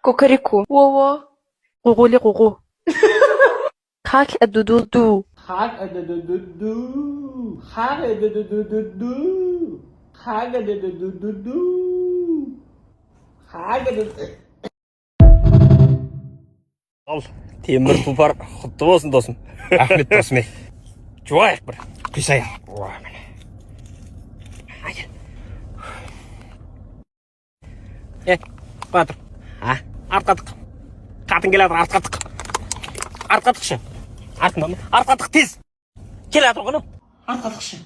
Кукареку. Во-во. Гугули гугу. Хал адудуду. Хаг адададуду. Хаг адададуду. Хаг адададуду. Хаг адададуду. Ал темір тұлпар құтты болсын досым. Рахмет досым ей. Жуайық бір қисая. Батыр. Артқадық. Қатын келатыр, артқадық. Артқадықшы. Артында ма? Артқадық тез. Келатыр ғыным. Артқадықшы.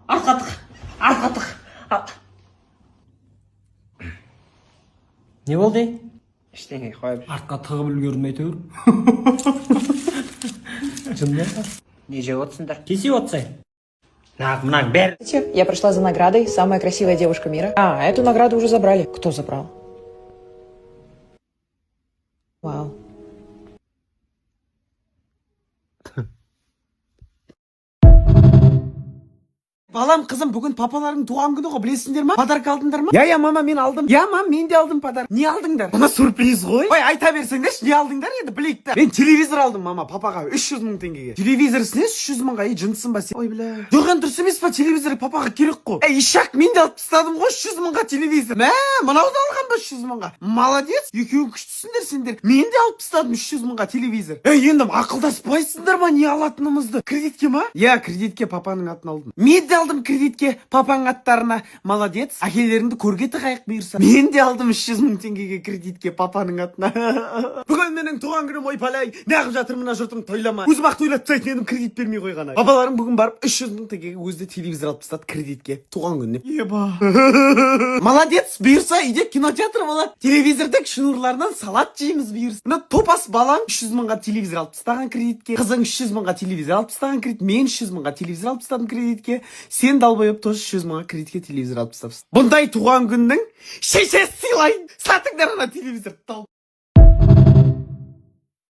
Артқадық. Не болды? Ештеңе қойып. Артқа тығып үлгермей әйтеуір. Не жеп отырсыңдар? Кесе отсай. Мынаң бәрі. Я пришла за наградой «Самая красивая девушка мира». А, эту награду уже забрали. Кто забрал? Вау. Балам, қызым, бүгін папаларың туған күні ғой, білесіңдер ма? Подарка алдыңдар ма? Я, мама, мен алдым. Я, мам, мен де алдым подарка. Не алдыңдар? Мына сюрприз ғой. Ой, айта берсеңдерші, не алдыңдар еді, білейік та. Мен телевизор алдым, мама, папаға 300 мың теңгеге. Телевизор ісіне 300 мыңға, жынсың ба сен? Ой, бля. Жоған дұрыс емес па, телевизор папаға керек қой. Ишак, мен де алып тастадым ғой 300 мыңға телевизор. Мә, мынауды алған ба 300 мыңға? Молодец, екеуің күштісіңдер сендер. Мен де алып тастадым 300 мыңға телевизор. Енді ақылдаспайсыңдар ма не алатынымызды? Кредитке ма? Я, кредитке папаның атын алдым. Мен де алдым кредитке папаның аттарына. Молодец. Әкелеріңді көрге тығайық бұйырса. Мен де алдым 300 мың теңгеге кредитке папаның атына. Бүгін менің туған күнім, ой палай. Неғып жатыр мына жұртың тойлама. Өзім ақ тойлатпайтын едім, кредит бермей қойған. Папаларым бүгін барып 300 мың теңгеге өзі телевизор алып тастады кредитке. Туған күніне. Еба. Молодец. Бұйырса үйде кинотеатр болады. Телевизорда шнурлардан салат жейміз бұйырса. Мына топас балаң 300 мыңға телевизор алып тастаған кредитке. Қызың 300 мыңға телевизор алып тастаған кредит. Мен 300 мыңға телевизор алып тастадым кредитке. Сен далбайып тоже 300 мыңға кредитке телевизор алып тастапсың. Бұндай туған күннің шешесі сыйлайын. Сатыңдар ана телевизор.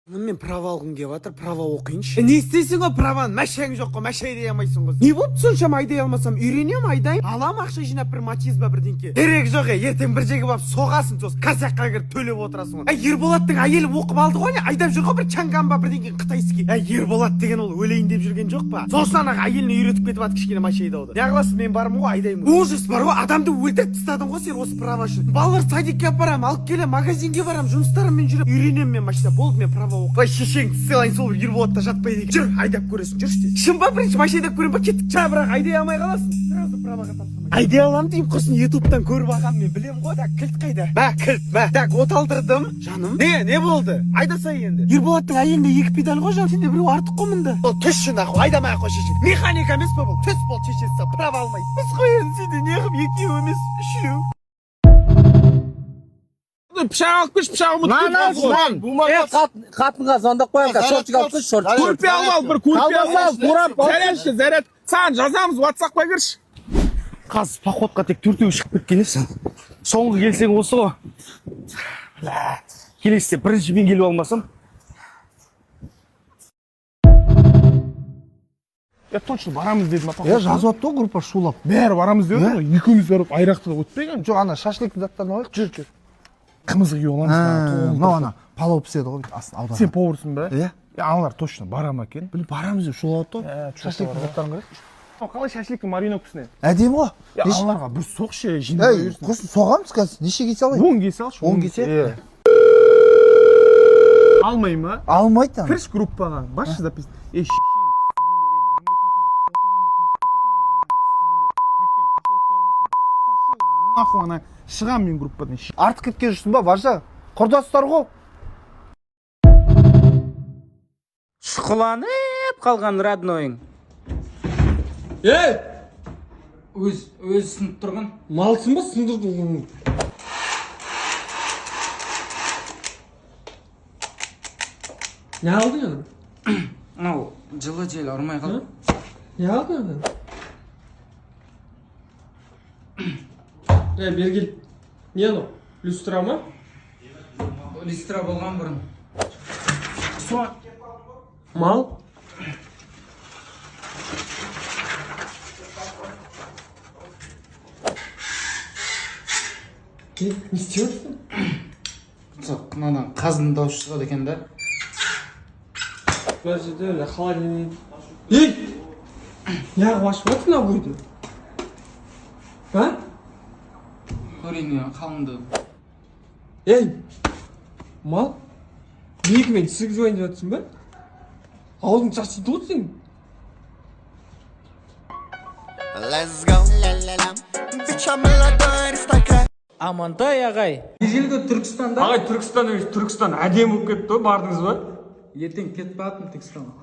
Мен права алғым келіп жатыр, права оқиыншы. Не істейсің ғой праваны? Мәшәң жоқ қой, мәш айдай алмайсың ғой. Не болды соншама айдай алмасам? Үйренем айдайын. Алам ақша жинап бір матиз ба бірдеңке. Керек жоқ, ертең бір жерге барып соғасың, сосын касаққа кіріп төлеп отырасың ғой. Ерболаттың әйелі оқып алды ғой, айдап жүр ғой бір чанган ба бірдеңке қытайский. Ерболат деген ол өлейін деп жүрген жоқ па? Сосын ана әйеліне үйретіп кетіп жатыр кішкене маш айдауды. Не қыласың, мен бармын ғой, айдаймын. Ужас бар ғой, адамды өлтіріп тастадың ғой сен осы права үшін. Балалар садикке апарамын, алып келем, магазинге барамын, жұмыстарыммен жүріп үйренемін мен машина. Болды, мен права оқып. Шешең сыйлайын, сол Ерболатта жатпайды екен. Жүр, айдап көресің, жүрші. Шын ба, бірінші машина айдап көрем ба, кеттік. Жа, бірақ айдай алмай қаласың. Сразу праваға тапсырмай. Айдай алам деймін, құрсын ютубтан көріп алғам, мен білем ғой. Так, кілт қайда? Бә, кілт, бә. Так, от алдырдым. Жаным. Не болды? Айдасай енді. Ерболаттың әйелінде 2 педаль ғой, жан. Сенде біреу артық қой мында. Ол түсші нахуй, айдамай ақ қой шешең. Механика емес па бұл? Түс бол шешесі, права алмай. Біз қойын сенде неғып екеу емес, үшеу. Пышақ алып кеш, пышағы ұмытып. Қатынға звондап қоямын, шортик алып кеш, шортик. Көрпе алмал, бір көрпе алмал. Зарядшы, заряд. Саған жазамыз, WhatsApp-қа кірші. Қазір походқа тек 4-еу шығып кеткенесің. Соңғы келсең осы ғой. Келесіде бірінші мен келіп алмасам. Я точно барамыз дедім. Жазып атты ғой группа шулап. Бәрі барамыз дедім. Екеуміз барып айрақты да өтпеген. Жоқ, ана шашлықты заттарын алайық, жүр. Қымызы күйе оламыз. Мынау ана палау піседі ғой аудан. Сен поварсың ба? Иә. Аналар точно барам екен. Біліп барамыз деп шулап атты ғой. Шашлықты заттарын қарайық. Қалай шашлыктың мариновкасына? Әдемі ғой. Аналарға бір соқшы жинап берсін. Құрсын соғамыз қазір. Неше кесе алайық? 10 кесе алшы. 10 кесе? Алмай ма? Алмайды. Кіріш группаға. Башшы запись. Нахуй ана шығам мен группадан. Артық кеткен жүрсің ба, барша? Құрдастар ғой. Шұқыланып қалған роднойың. Өз сынып тұрған. Малсың ба сындырдың? Не алдың ана? Мынау жылы жел ұрмай қалды. Не алдың ана? Бергел. Не анау? Люстра ма? Люстра болған бұрын. Мал? Не істеп отырсың? жоқ мынадан қаздың дауысы шығады екен да. Бір жерде өлі холодильник. Ей! Неғып ашып жатыр мына бойды? А? көрейін қалыңды. Ей! Мал? Неге мен түсік жойын деп жатырсың ба? Аузың шашиды ғой сен. Амантай ағай. Ежелгі Түркістанда? Ағай, Түркістан емес, Түркістан әдемі болып кетті ғой, бардыңыз ба? Ертең кетіп бардым Түркістанға.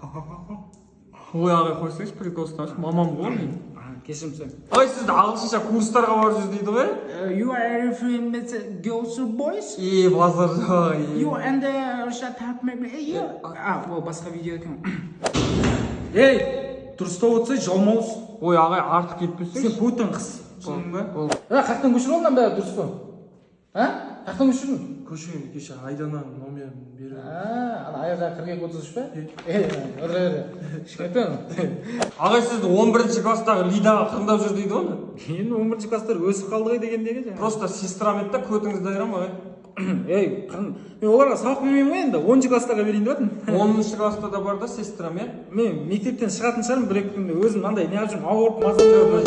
Ой, ағай, қойсайшы, прикол ұсташы, мамам ғой мен. Кешірім сұраймын. Ағай, сізді ағылшынша курстарға барып жүр дейді ғой? You are referring with girls or boys? Базар жоқ. You and shut up maybe. Ол басқа видео екен. Ей, дұрыстап отырсай жалмауыз. Ой, ағай, артық кетпесің. Сен путан қыз. Шының ба? Қақтан көшір ол мынан бәрі дұрыс па? Қақтан көшірдің? Көшеге кеше Айдананың номерін беріп. Ана аяққа 42-33 па? Ешкетен. Ағай, сізді 11-ші класстағы Лидаға қырындап жүр дейді ғой? Енді 11-ші класстар өсіп қалды ғой дегендегі жаңа. Просто сестрам еді да, көтіңізді айырам ағай. Ей, мен оларға сабақ бермеймін ғой енді, 10-ші класстарға берейін деп жатырмын. 10-ші класста да бар да сестрам, иә? Мен мектептен шығатын шығармын бір-екі күнде өзім мынандай неғып жүрмін, ауырып маза жүрмін.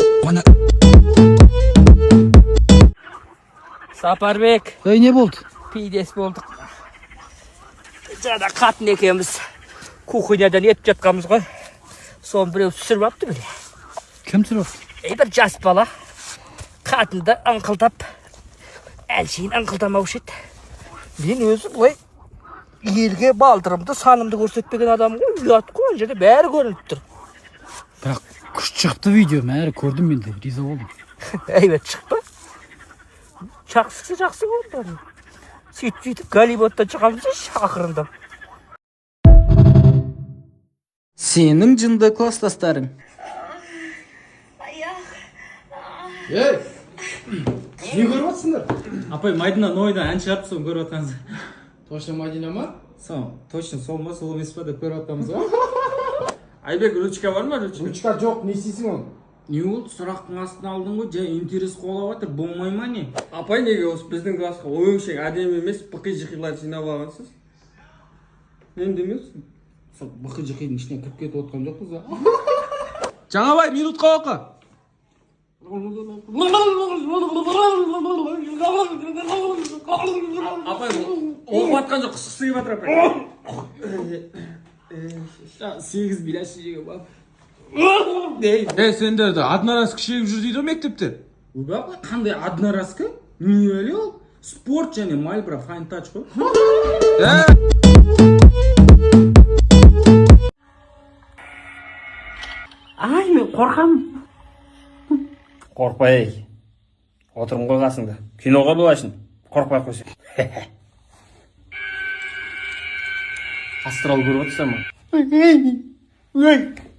Сапарбек. Ей, не болды? Пейдес болдық. Жаңа қатын екеуміз кухнядан етіп жатқанбыз ғой. Соны біреу түсіріп апты біле. Кім түсіріп? Бір жас бала қатынды ыңқылдап, әлшейін ыңқылдамаушы еді. Мен өзі бұлай елге балдырымды, санымды көрсетпеген адам ғой. Ұят қой, жерде бәрі көрініп тұр. Бірақ күш шықты видео, бәрі көрдім мен де, риза болдым. Әйбет шықты. Жақсы болды. Сөйтіп Голливудтан шығамыз ақырында. Сенің жынды класстастарың. Ей! Не көріп жатсыңдар? Апай, Мадина Нойда ән шығарып соны көріп жатқаныз. Точно Мадина ма? Точно сол ма, сол емес па деп көріп жатқанбыз ғой. Айбек, ручка бар ма, ручка? Ручка жоқ, не істейсің оны? Не болды, сұрақтың астына алдың ғой, жай интерес қолап жатыр, болмай ма не? Апай, неге осы біздің классқа өңшең әдемі емес, бықи-жықилар жинап алғансыз? Мен демексің? Сол бықи-жықидің ішіне кіріп кетіп отқан жоқпыз ба? Жаңабай, минутқа оқы. Апай, оқып атқан жоқ, құсқысы келіп жатыр апай. 8 билашы жеге бап. Сендерді одноразкі шегіп жүр дейді мектепте. Ойбай, қандай одноразкі? Не әлі ол? Спорт және Мальбро Fine Touch қой. Ай, мен қорқам. Қорқпай. Отырым ғой қасыңда. Киноға болашын. Қорқпай қойсын. Астрал көріп отырсың ма?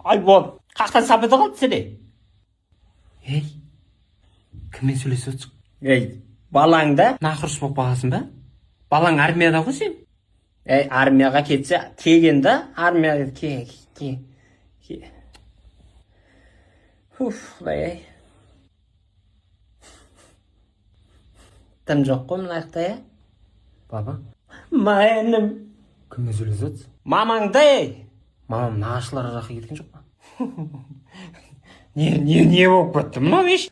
Ай, бол. Қақтан сапеті қалды сене? Ей, кіммен сөйлесіп отырсың? Ей, балаң да нақұрыс болып қаласың ба? Балаң армияда ғой сен? Ей, армияға кетсе, кеген да, армияға Құдай-ай. Тым жоқ қой мына аяқта, е? Баба? Майыным. Кіммен сөйлесіп отырсың? Мамаңда, ей! Мамам нағашыларға жаққа кеткен жоқ па? Не болып кетті мынау еш?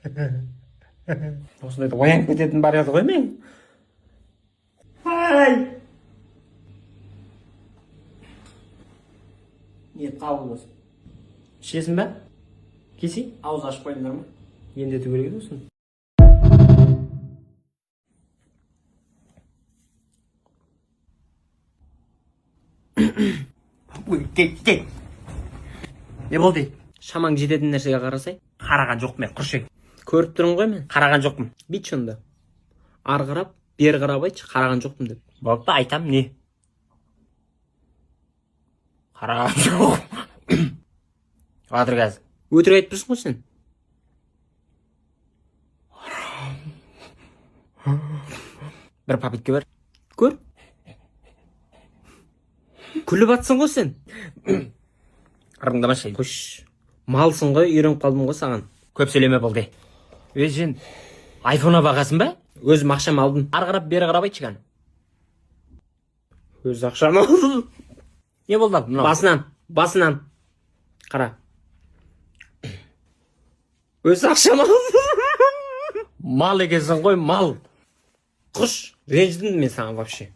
Осындайда оянып кететін бар еді ғой мен. Ай! Ет қабыл болсын. Ішесің бә? Кесейін? Ауыз ашып қойыңдар ма? Ендету керек еді осыны. Кет. Не болды? Шамаң жететін нәрсеге қарасай, қараған жоқ мен, құршек. Көріп тұрын ғой мен, қараған жоқпын. Бит шында. Ар қарап, бер қарап айтшы, қараған жоқпын деп. Болды, айтам, не? Қараған жоқ. Адыр қазір. Өтірік айтпырсың ғой сен? Бір попытка бар. Көр. Күліп атсың ғой сен. Арыңдамашы. Қош. Малсың ғой, үйреніп қалдым ғой саған. Көп сөйлеме болды. Өз сен айфонға бағасың ба? Өзім ақшам алдым. Ар қарап, бері қарап айтшы қаны. Өз ақшам алды. Не болды мынау? Басынан. Қара. Өз ақшам алды. Мал екенсің ғой, мал. Құш, ренжідім мен саған вообще.